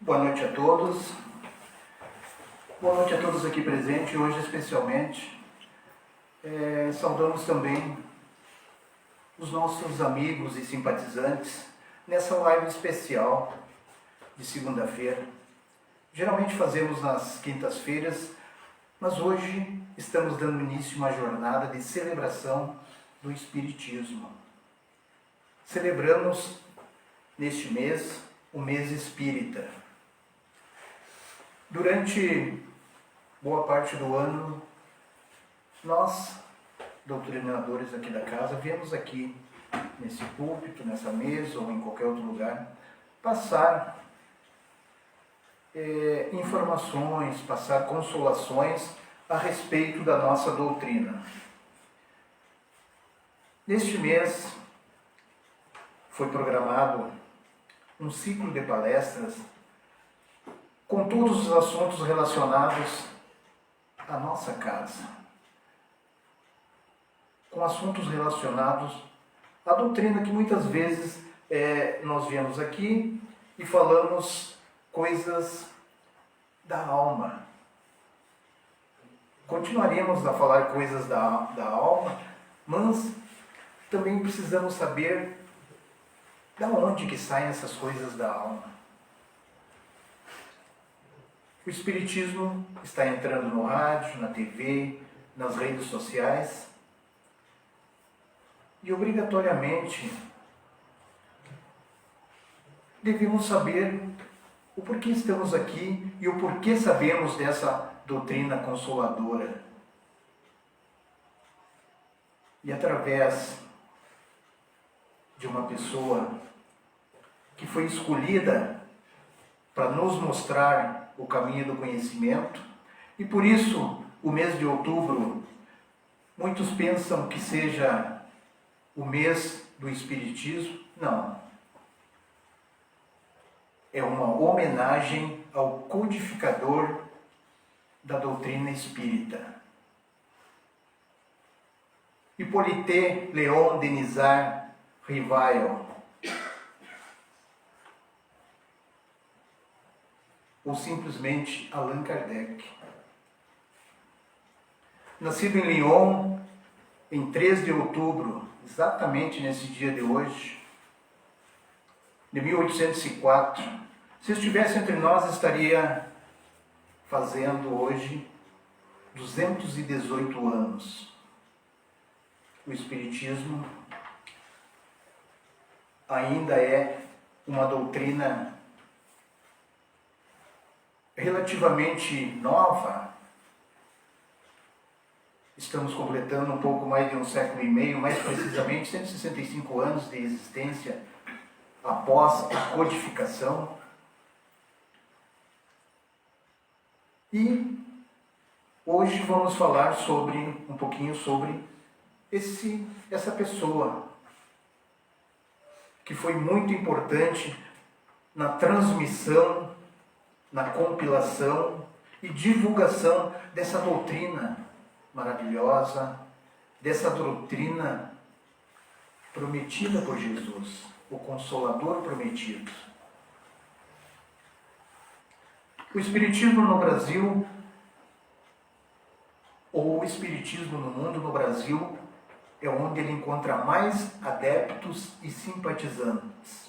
Boa noite a todos. Boa noite a todos aqui presentes. Hoje, especialmente, saudamos também os nossos amigos e simpatizantes nessa live especial de segunda-feira. Geralmente fazemos nas quintas-feiras, mas hoje estamos dando início a uma jornada de celebração do Espiritismo. Celebramos neste mês o mês espírita. Durante boa parte do ano, nós, doutrinadores aqui da casa, viemos aqui nesse púlpito, nessa mesa ou em qualquer outro lugar, passar informações, passar consolações a respeito da nossa doutrina. Neste mês foi programado um ciclo de palestras com todos os assuntos relacionados à nossa casa, com assuntos relacionados à doutrina, que muitas vezes nós viemos aqui e falamos coisas da alma. Continuaremos a falar coisas da alma, mas também precisamos saber da onde que saem essas coisas da alma. O Espiritismo está entrando no rádio, na TV, nas redes sociais e obrigatoriamente devemos saber o porquê estamos aqui e o porquê sabemos dessa doutrina consoladora. E através de uma pessoa que foi escolhida para nos mostrar o caminho do conhecimento, e por isso o mês de outubro, muitos pensam que seja o mês do Espiritismo. Não. É uma homenagem ao codificador da doutrina espírita. Hippolyte Léon Denisard Rivail, ou simplesmente Allan Kardec. Nascido em Lyon, em 3 de outubro, exatamente nesse dia de hoje, de 1804. Se estivesse entre nós, estaria fazendo hoje 218 anos. O Espiritismo ainda é uma doutrina relativamente nova. Estamos completando um pouco mais de um século e meio, mais precisamente 165 anos de existência após a codificação. E hoje vamos falar um pouquinho sobre essa pessoa que foi muito importante na transmissão, na compilação e divulgação dessa doutrina maravilhosa, dessa doutrina prometida por Jesus, o Consolador prometido. O Espiritismo no Brasil, ou o Espiritismo no mundo, no Brasil, é onde ele encontra mais adeptos e simpatizantes.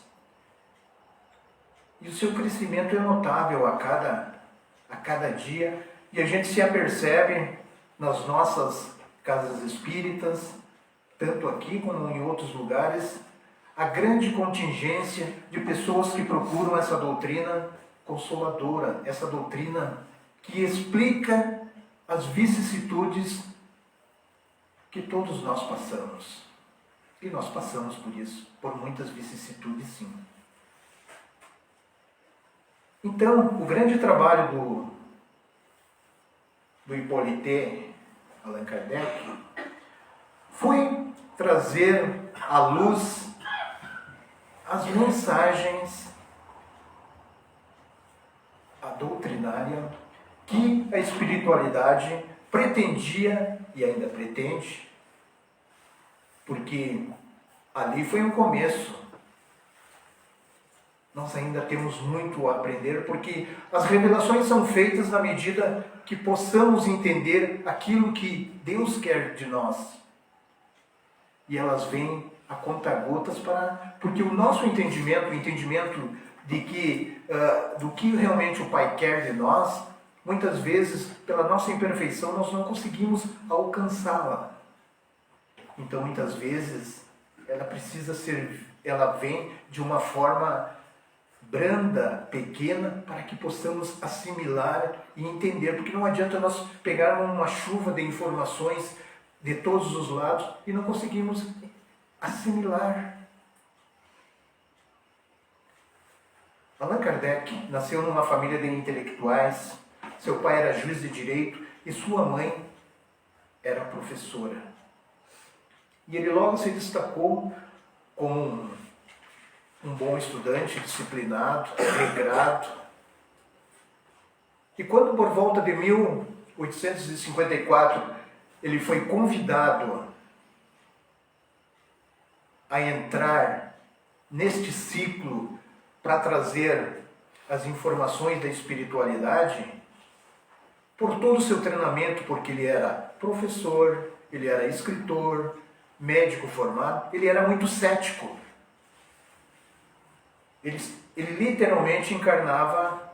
E o seu crescimento é notável a cada dia, e a gente se apercebe nas nossas casas espíritas, tanto aqui como em outros lugares, a grande contingência de pessoas que procuram essa doutrina consoladora, essa doutrina que explica as vicissitudes que todos nós passamos. E nós passamos por isso, por muitas vicissitudes, sim. Então, o grande trabalho do Hippolyte Allan Kardec foi trazer à luz as mensagens, a doutrinária, que a espiritualidade pretendia e ainda pretende, porque ali foi um começo. nós ainda temos muito a aprender, porque as revelações são feitas na medida que possamos entender aquilo que Deus quer de nós. E elas vêm a conta-gotas porque o nosso entendimento, o entendimento de que, do que realmente o Pai quer de nós, muitas vezes, pela nossa imperfeição, nós não conseguimos alcançá-la. Então, muitas vezes, ela vem de uma forma branda, pequena, para que possamos assimilar e entender, porque não adianta nós pegarmos uma chuva de informações de todos os lados e não conseguimos assimilar. Allan Kardec nasceu numa família de intelectuais, seu pai era juiz de direito e sua mãe era professora. E ele logo se destacou como um bom estudante, disciplinado, regrado. E quando por volta de 1854 ele foi convidado a entrar neste ciclo para trazer as informações da espiritualidade, por todo o seu treinamento, porque ele era professor, ele era escritor, médico formado, ele era muito cético. Ele literalmente encarnava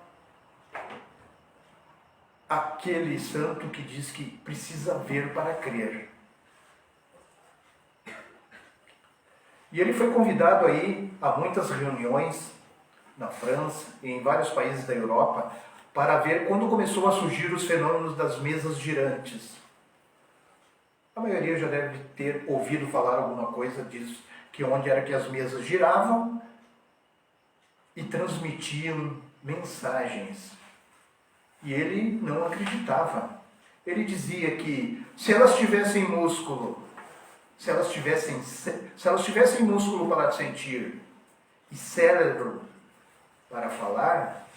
aquele santo que diz que precisa ver para crer. E ele foi convidado aí a muitas reuniões na França e em vários países da Europa para ver quando começou a surgir os fenômenos das mesas girantes. A maioria já deve ter ouvido falar alguma coisa disso, que onde era que as mesas giravam e transmitiam mensagens. E ele não acreditava. Ele dizia que se elas tivessem músculo, se elas tivessem músculo para sentir e cérebro para falar,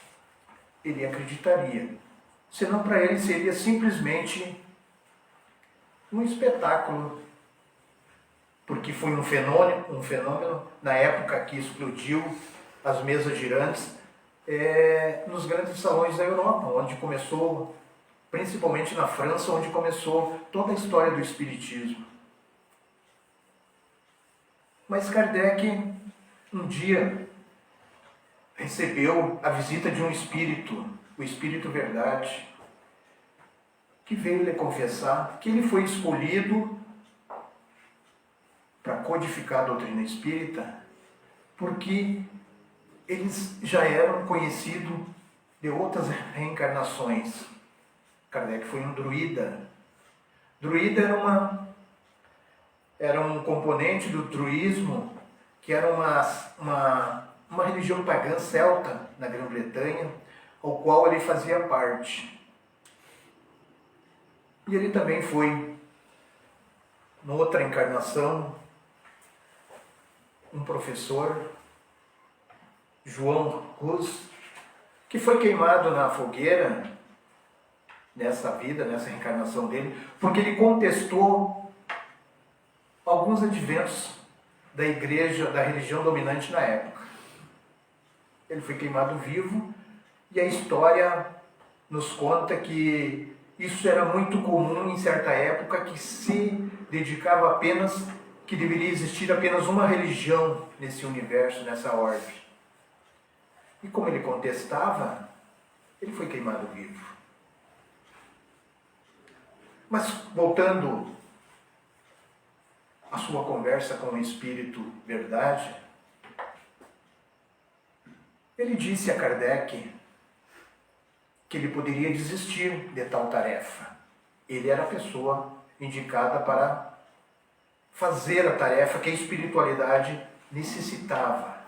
ele acreditaria. Senão para ele seria simplesmente um espetáculo, porque foi um fenômeno na época que explodiu as mesas girantes nos grandes salões da Europa, onde começou, principalmente na França, onde começou toda a história do espiritismo. Mas Kardec, um dia, recebeu a visita de um espírito, o Espírito Verdade, que veio lhe confessar que ele foi escolhido para codificar a doutrina espírita, porque eles já eram conhecidos de outras reencarnações. Kardec foi um druida. Druida era um componente do druismo, que era uma religião pagã celta na Grã-Bretanha, ao qual ele fazia parte. E ele também foi, noutra encarnação, um professor, João Rus, que foi queimado na fogueira nessa vida, nessa reencarnação dele, porque ele contestou alguns adventos da igreja, da religião dominante na época. Ele foi queimado vivo e a história nos conta que isso era muito comum em certa época, que se dedicava apenas, que deveria existir apenas uma religião nesse universo, nessa orbe. E como ele contestava, ele foi queimado vivo. Mas voltando à sua conversa com o Espírito Verdade, ele disse a Kardec que ele poderia desistir de tal tarefa. Ele era a pessoa indicada para fazer a tarefa que a espiritualidade necessitava,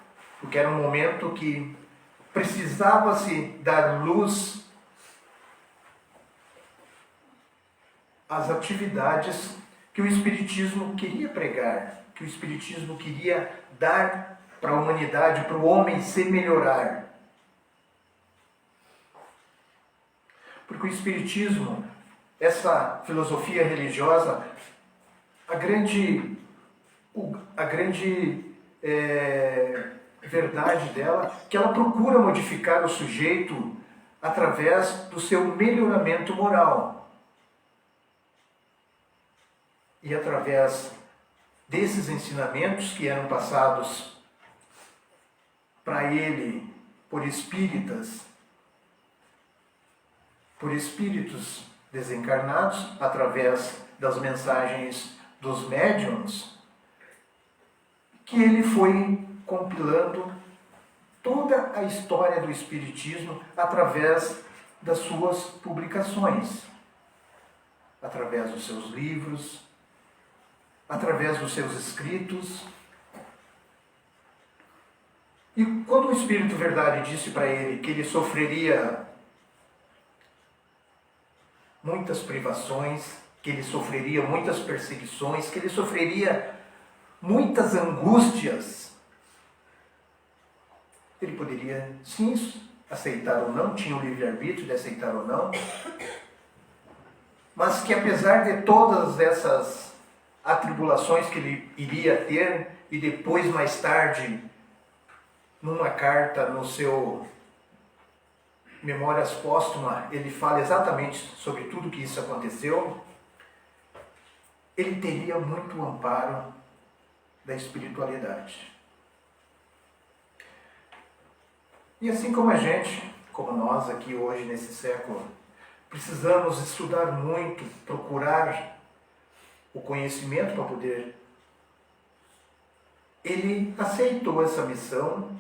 porque era um momento que precisava-se dar luz às atividades que o Espiritismo queria pregar, que o Espiritismo queria dar para a humanidade, para o homem se melhorar. Porque o Espiritismo, essa filosofia religiosa, verdade dela, que ela procura modificar o sujeito através do seu melhoramento moral. E através desses ensinamentos que eram passados para ele por espíritas, por espíritos desencarnados, através das mensagens dos médiuns, que ele foi compilando toda a história do Espiritismo através das suas publicações, através dos seus livros, através dos seus escritos. E quando o Espírito Verdade disse para ele que ele sofreria muitas privações, que ele sofreria muitas perseguições, que ele sofreria muitas angústias, ele poderia, sim, aceitar ou não, tinha o livre-arbítrio de aceitar ou não, mas que apesar de todas essas atribulações que ele iria ter, e depois, mais tarde, numa carta no seu Memórias Póstuma, ele fala exatamente sobre tudo que isso aconteceu, ele teria muito amparo da espiritualidade. E assim como a gente, como nós aqui hoje nesse século, precisamos estudar muito, procurar o conhecimento para poder... Ele aceitou essa missão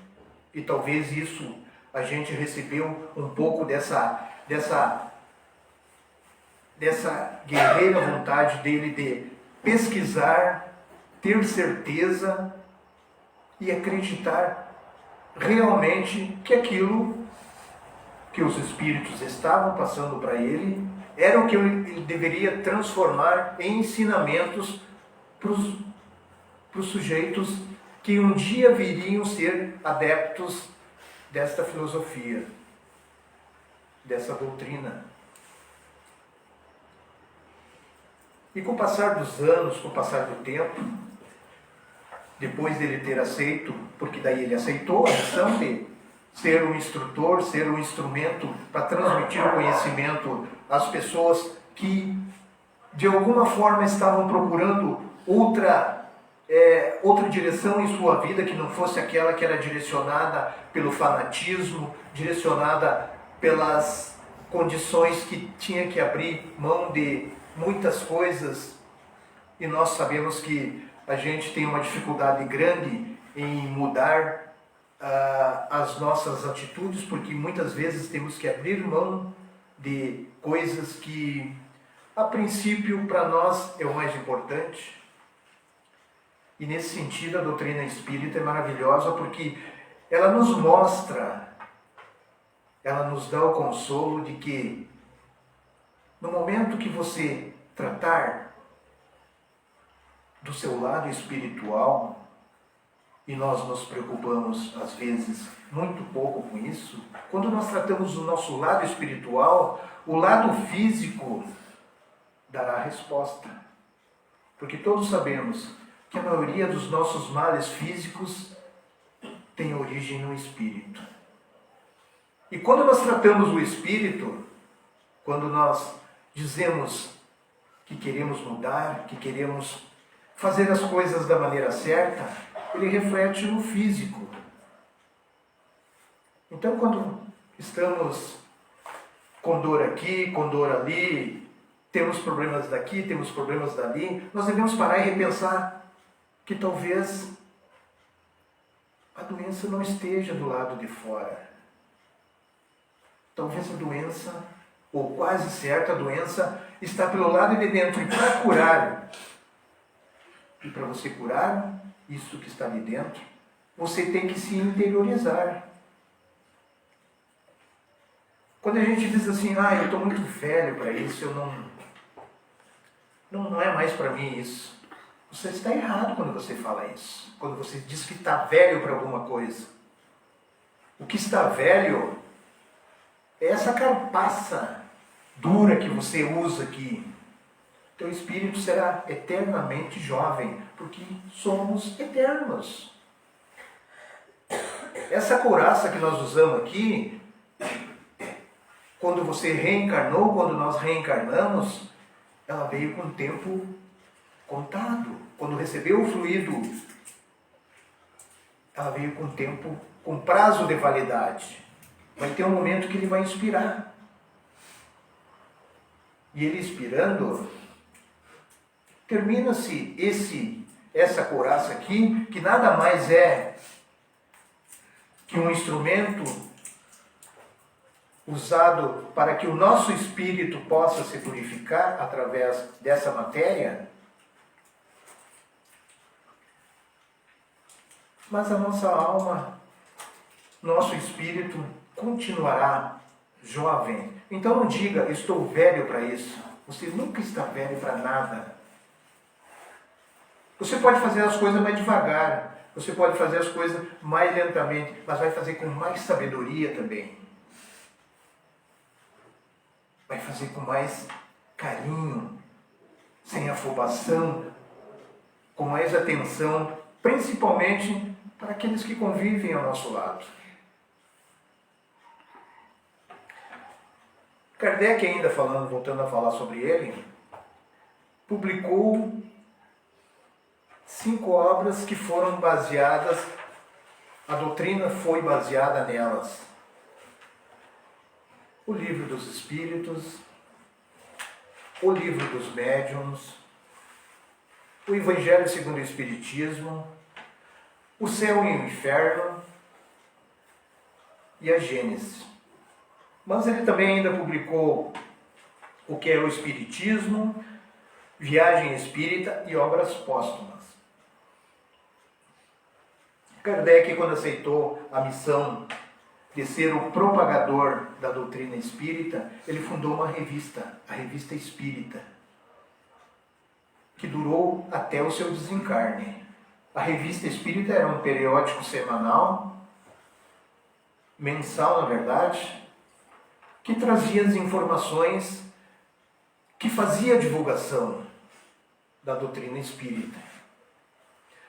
e talvez isso a gente recebeu um pouco dessa guerreira vontade dele de pesquisar, ter certeza e acreditar realmente que aquilo que os espíritos estavam passando para ele era o que ele deveria transformar em ensinamentos para os sujeitos que um dia viriam ser adeptos desta filosofia, dessa doutrina. E com o passar dos anos, com o passar do tempo, depois dele ter aceito, porque daí ele aceitou a missão de ser um instrutor, ser um instrumento para transmitir o conhecimento às pessoas que de alguma forma estavam procurando outra direção em sua vida que não fosse aquela que era direcionada pelo fanatismo, direcionada pelas condições que tinha que abrir mão de muitas coisas. E nós sabemos que a gente tem uma dificuldade grande em mudar as nossas atitudes, porque muitas vezes temos que abrir mão de coisas que, a princípio, para nós é o mais importante. E nesse sentido, a doutrina espírita é maravilhosa porque ela nos mostra, ela nos dá o consolo de que, no momento que você tratar do seu lado espiritual, e nós nos preocupamos, às vezes, muito pouco com isso, quando nós tratamos do nosso lado espiritual, o lado físico dará resposta. Porque todos sabemos que a maioria dos nossos males físicos tem origem no espírito. E quando nós tratamos o espírito, quando nós dizemos que queremos mudar, que queremos fazer as coisas da maneira certa, ele reflete no físico. Então, quando estamos com dor aqui, com dor ali, temos problemas daqui, temos problemas dali, nós devemos parar e repensar que talvez a doença não esteja do lado de fora. Talvez a doença, ou quase certa a doença, está pelo lado de dentro. E para curar, e para você curar isso que está ali dentro, você tem que se interiorizar. Quando a gente diz assim, eu estou muito velho para isso, não é mais para mim isso. Você está errado quando você fala isso. Quando você diz que está velho para alguma coisa. O que está velho é essa carapaça dura que você usa aqui. Teu espírito será eternamente jovem, porque somos eternos. Essa couraça que nós usamos aqui, quando você reencarnou, quando nós reencarnamos, ela veio com o tempo contado. Quando recebeu o fluido, ela veio com tempo, com prazo de validade. Vai ter um momento que ele vai expirar. E ele expirando, termina-se essa couraça aqui, que nada mais é que um instrumento usado para que o nosso espírito possa se purificar através dessa matéria. Mas a nossa alma, nosso espírito continuará jovem. Então não diga, estou velho para isso. Você nunca está velho para nada. Você pode fazer as coisas mais devagar, você pode fazer as coisas mais lentamente, mas vai fazer com mais sabedoria também. Vai fazer com mais carinho, sem afobação, com mais atenção, principalmente para aqueles que convivem ao nosso lado. Kardec, ainda voltando a falar sobre ele, publicou 5 obras que foram baseadas, a doutrina foi baseada nelas. O Livro dos Espíritos, o Livro dos Médiuns, o Evangelho segundo o Espiritismo, o Céu e o Inferno e a Gênesis. Mas ele também ainda publicou o que é o Espiritismo, Viagem Espírita e Obras Póstumas. Kardec, quando aceitou a missão de ser o propagador da doutrina espírita, ele fundou uma revista, a Revista Espírita, que durou até o seu desencarne. A Revista Espírita era um periódico semanal, mensal na verdade, que trazia as informações, que fazia a divulgação da doutrina espírita.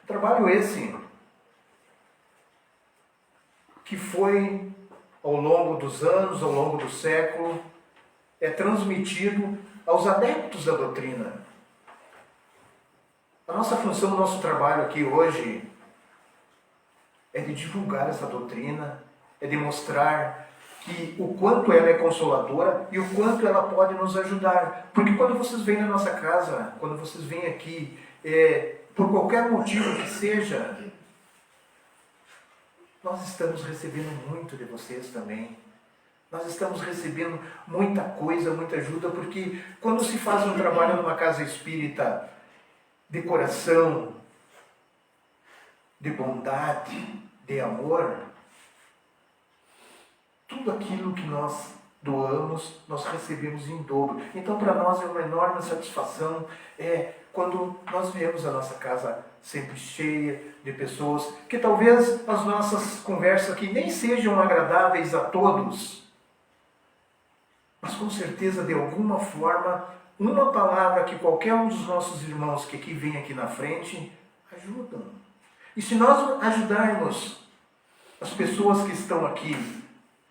Trabalho esse que foi, ao longo dos anos, ao longo do século, transmitido aos adeptos da doutrina. A nossa função, o nosso trabalho aqui hoje é de divulgar essa doutrina, é de mostrar que o quanto ela é consoladora e o quanto ela pode nos ajudar. Porque quando vocês vêm na nossa casa, quando vocês vêm aqui, por qualquer motivo que seja, nós estamos recebendo muito de vocês também. Nós estamos recebendo muita coisa, muita ajuda, porque quando se faz um trabalho numa casa espírita de coração, de bondade, de amor, tudo aquilo que nós doamos, nós recebemos em dobro. Então, para nós é uma enorme satisfação quando nós vemos a nossa casa sempre cheia de pessoas, que talvez as nossas conversas aqui nem sejam agradáveis a todos, mas com certeza, de alguma forma, uma palavra que qualquer um dos nossos irmãos que aqui vem aqui na frente ajudam. E se nós ajudarmos as pessoas que estão aqui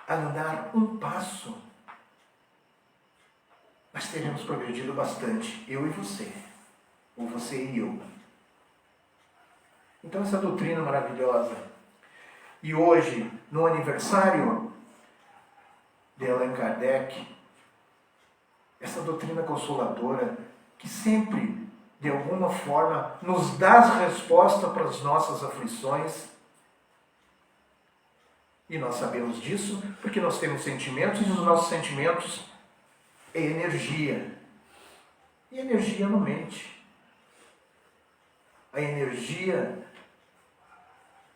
a andar um passo, nós teremos progredido bastante, eu e você, ou você e eu. Então essa doutrina maravilhosa. E hoje, no aniversário de Allan Kardec, essa doutrina consoladora que sempre, de alguma forma, nos dá resposta para as nossas aflições. E nós sabemos disso porque nós temos sentimentos e os nossos sentimentos é energia. E energia não mente. A energia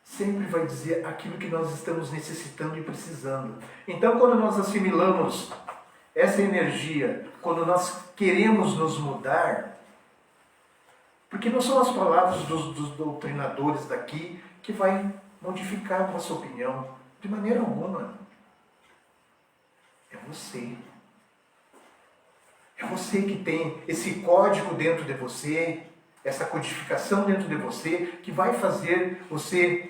sempre vai dizer aquilo que nós estamos necessitando e precisando. Então, quando nós assimilamos essa energia, quando nós queremos nos mudar, porque não são as palavras dos doutrinadores daqui que vai modificar a nossa opinião, de maneira alguma. É você. É você que tem esse código dentro de você, essa codificação dentro de você, que vai fazer você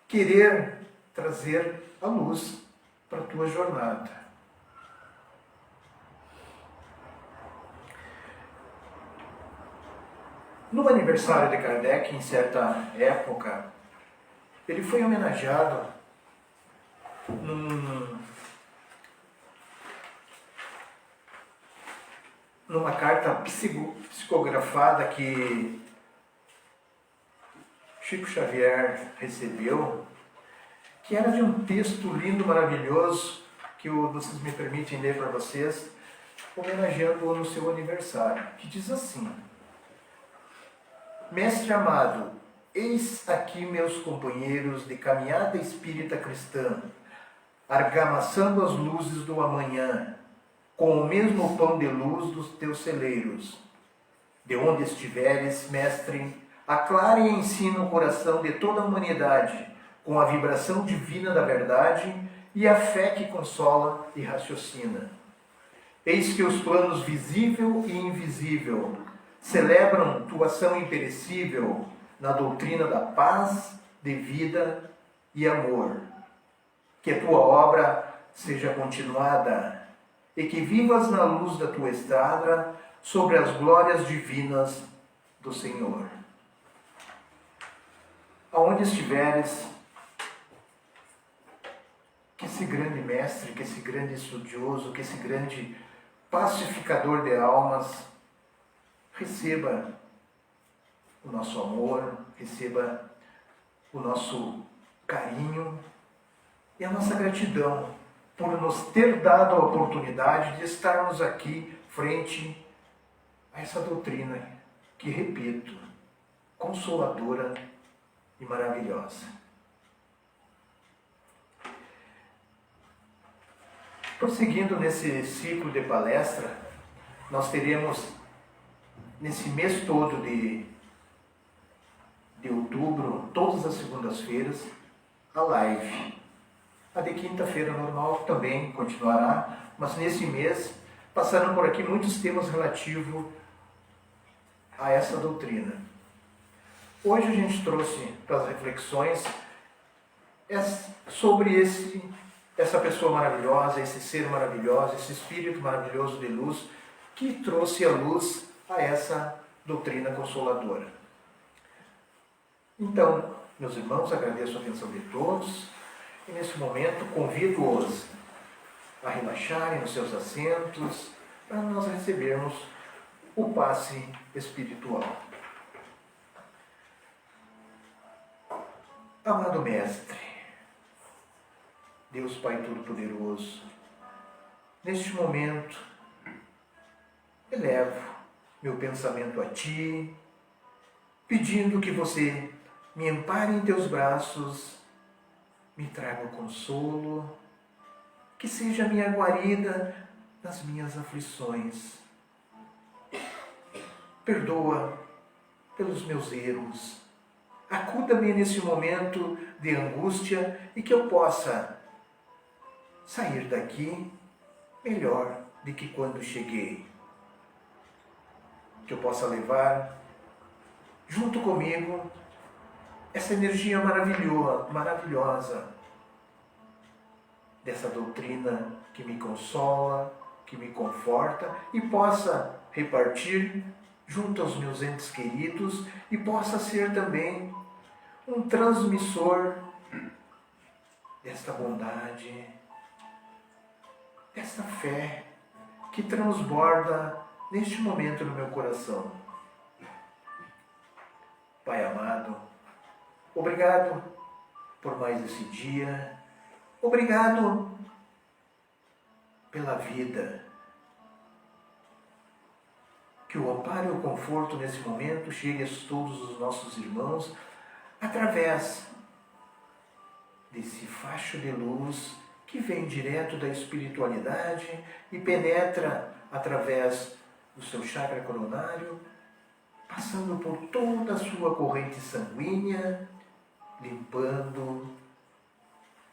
querer trazer a luz para a tua jornada. No aniversário de Kardec, em certa época, ele foi homenageado numa carta psicografada que Chico Xavier recebeu, que era de um texto lindo, maravilhoso, que vocês me permitem ler para vocês, homenageando-o no seu aniversário, que diz assim: Mestre amado, eis aqui meus companheiros de caminhada espírita cristã, argamassando as luzes do amanhã, com o mesmo pão de luz dos teus celeiros. De onde estiveres, mestre, aclare e ensina o coração de toda a humanidade, com a vibração divina da verdade e a fé que consola e raciocina. Eis que os planos visível e invisível celebram tua ação imperecível na doutrina da paz, de vida e amor. Que a tua obra seja continuada e que vivas na luz da tua estrada sobre as glórias divinas do Senhor. Aonde estiveres, que esse grande mestre, que esse grande estudioso, que esse grande pacificador de almas receba o nosso amor, receba o nosso carinho e a nossa gratidão por nos ter dado a oportunidade de estarmos aqui frente a essa doutrina que, repito, consoladora e maravilhosa. Prosseguindo nesse ciclo de palestra, nós teremos, nesse mês todo de outubro, todas as segundas-feiras, a live. A de quinta-feira normal também continuará, mas nesse mês passaram por aqui muitos temas relativos a essa doutrina. Hoje a gente trouxe para as reflexões sobre essa pessoa maravilhosa, esse ser maravilhoso, esse espírito maravilhoso de luz que trouxe a luz a essa doutrina consoladora. Então, meus irmãos, agradeço a atenção de todos. E nesse momento convido-os a relaxarem nos seus assentos para nós recebermos o passe espiritual. Amado Mestre, Deus Pai Todo-Poderoso, neste momento elevo meu pensamento a Ti, pedindo que você me ampare em Teus braços, me traga o consolo, que seja a minha guarida nas minhas aflições. Perdoa pelos meus erros. Acuda-me nesse momento de angústia e que eu possa sair daqui melhor do que quando cheguei. Que eu possa levar junto comigo essa energia maravilhosa dessa doutrina que me consola, que me conforta e possa repartir junto aos meus entes queridos e possa ser também um transmissor desta bondade, desta fé que transborda neste momento no meu coração. Pai amado, obrigado por mais esse dia, obrigado pela vida. Que o amparo e o conforto nesse momento chegue a todos os nossos irmãos através desse facho de luz que vem direto da espiritualidade e penetra através do seu chakra coronário, passando por toda a sua corrente sanguínea, limpando,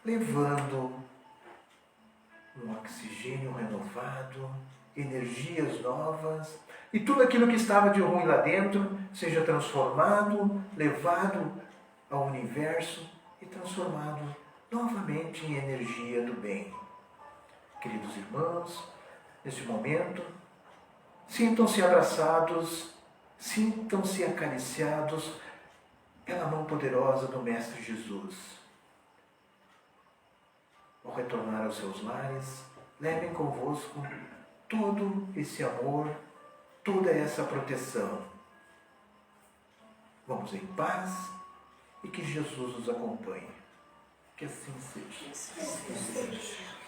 levando um oxigênio renovado, energias novas, e tudo aquilo que estava de ruim lá dentro seja transformado, levado ao universo e transformado novamente em energia do bem. Queridos irmãos, neste momento, sintam-se abraçados, sintam-se acariciados pela mão poderosa do Mestre Jesus. Ao retornar aos seus lares, levem convosco todo esse amor, toda essa proteção. Vamos em paz e que Jesus nos acompanhe. Que assim seja.